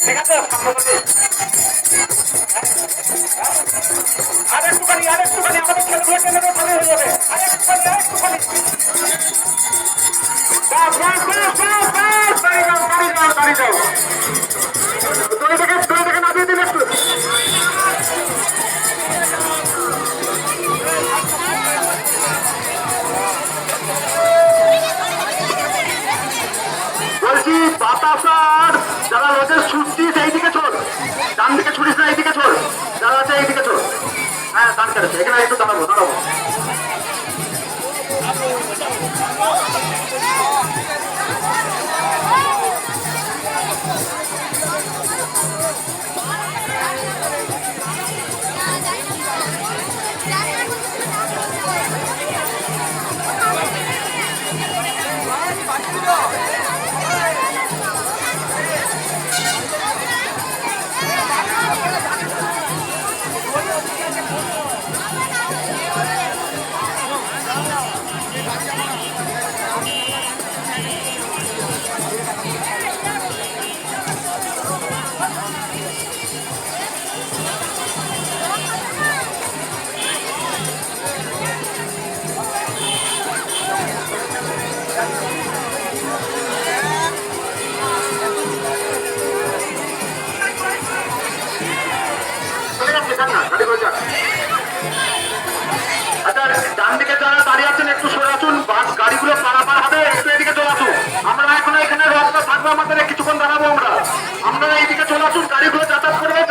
ঠিক আছে আরেকটুখানি আমাদের খেলগুলোকে নেবে ভালো হয়ে যাবে আরেকটুখানি বাড়ি যাও দূরে থেকে নামিয়ে দিন একটু বলছি বাতাসার যারা রোদের ছুটছিস এইদিকে ছোট ডান দিকে ছুটিস না এইদিকে ছোট যারা আছে এইদিকে ছোট হ্যাঁ ডান কেটেছে এখানে একটু দাঁড়াবো আচ্ছা ডান দিকে যারা দাঁড়িয়ে আছেন একটু সরে আসুন গাড়িগুলো পারাপার হবে একটু এদিকে চলে আসুন আমরা এখন এখানে রাস্তা থাকবো আমাদের কিছুক্ষণ দাঁড়াবো আমরা এইদিকে চলে আসুন গাড়িগুলো যাতায়াত করবে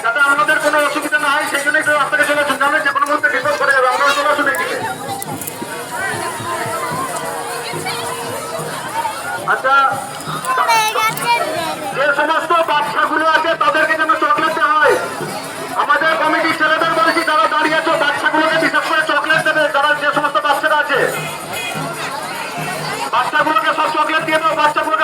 যাতে আমাদের কোনো অসুবিধা না হয় সেই জন্য একটু রাস্তাকে চলে আসুন জানেন যে কোনো মুহূর্তে বিপদ করে যাবে আপনারা চলে আসুন এইদিকে আচ্ছা যে সমস্ত বাচ্চাগুলো আছে তাদেরকে যেন চকলেট দেওয়া হয় আমাদের কমিটির ছেলেদের বলছি যারা দাঁড়িয়ে আছো বাচ্চাগুলোকে বিশেষ করে চকলেট দেবে যারা যে সমস্ত বাচ্চারা আছে বাচ্চাগুলোকে সব চকলেট দিয়ে দাও বাচ্চাগুলোকে